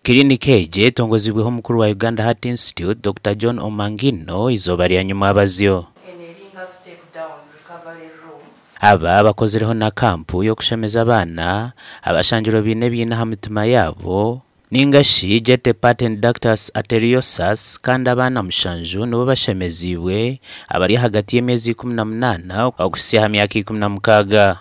Kirinike eje tongozibweho mukuru wa Uganda Heart Institute Dr. John Omangino izobari ya nyuma abazyo aba bakozireho na kampu yo kushemeza abana abashanjiro bine by'inaha mitima yabo ningashi jete patent ductus arteriosus kandi abana mushanju nibo bashemeziwe abari hagati y'emezi 18 okusiha myaka 16.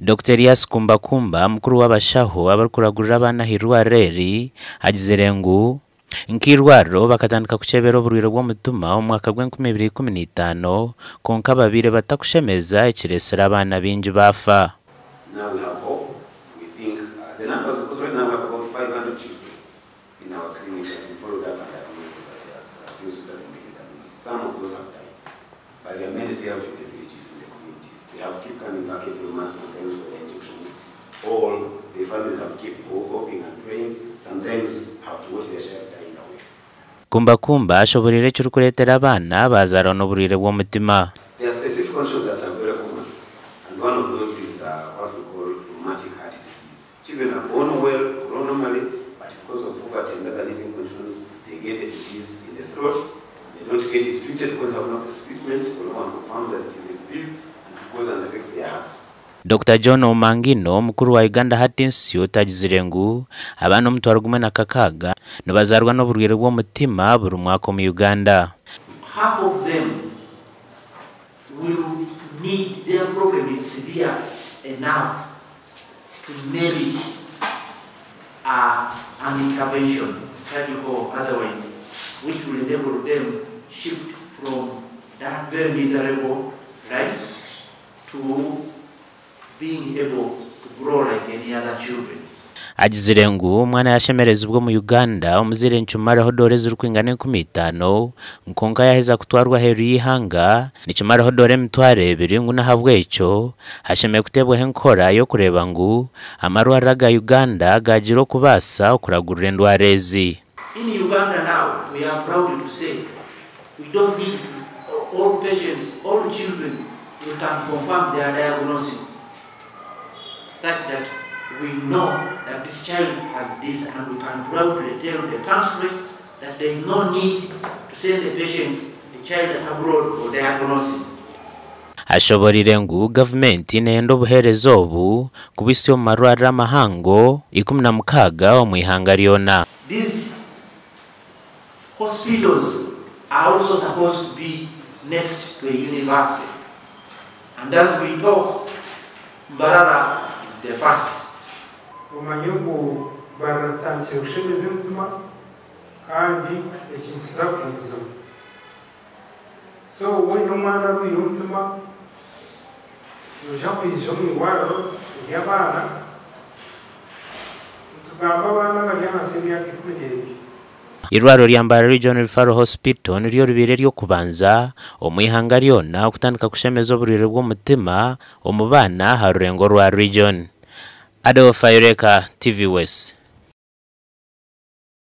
Dr. Yas Kumbakumba mukuru w'abashaho abakuragurira abana hirwareri agizerengu nkirwaro bakatandika kuchebera oburwiro bw'omutuma omwaka gwa 2015 konka babire batakushemeza ekiresera abana bingi bafa. Now we have hope. We think the numbers, because right now we have about 500 children in our clinic that we followed up and diagnosed over the years since we started making diagnosis. Some of those have died, but there are many still out in the villages, in the communities. They have to keep coming back every month, sometimes for the injections. All the families have to keep hoping and praying. Sometimes have to watch their child dying away. Kumbakumba ashoborere cy'urukuretera abana bazara n'oburire bw'omutima. There are specific conditions that are very common, and one of those is what we call rheumatic heart disease. Children are born well, grow normally, but because of poverty and other living conditions, they get a disease in the throat. They don't get it treated because they have not treatment, or no one confirms that it is a disease, and it goes and affects their hearts. Dr. John Omangino mukuru wa Uganda Heart Institute agizirengu abana omutwaro gumwe na kakaga nibazarwa n'oburwire bw'omutima buri mwaka mu Uganda. Half of them will need, their problem is severe enough to merit an intervention, surgical otherwise, which will enable them shift from that very miserable life to being able to grow like any other children. Agizirengu mwana yashemereza ubwo mu Uganda omuzire nchumareho dore z'urukwingane 15 nkonka yaheza kutwarwa heru y'ihanga nichumareho dore mitware 2 nguna habwecho hashemeye kutebwa henkora yo kureba ngu amarwara ga Uganda gajiro kubasa okuragurira endwarezi. In Uganda now we are proud to say we don't need all patients, all children who can confirm their diagnosis, such that we know that this child has this, and we can proudly tell the transcript that there is no need to send the patient, the child abroad for diagnosis. Ashoborire ngu government inendo buherezo obu kubisyo marwara mahango 16 omwihanga lyona. These hospitals are also supposed to be next to a university, and as we talk, Mbarara is the first. Umanyuko baratanze ushemeze mutuma kandi ekinsiza kuza. So when umwana ruyo mutuma yoja kwijo mw'iwaro y'abana tugamba abana bari hasi y'imyaka 12. Irwaro lya Mbarara Referral Hospital niryo rubire ryo kubanza omwihanga lyona okutandika kushemeza oburwire bw'omutima omubana harurengo rwa region. Adolf Ayureka, TV West.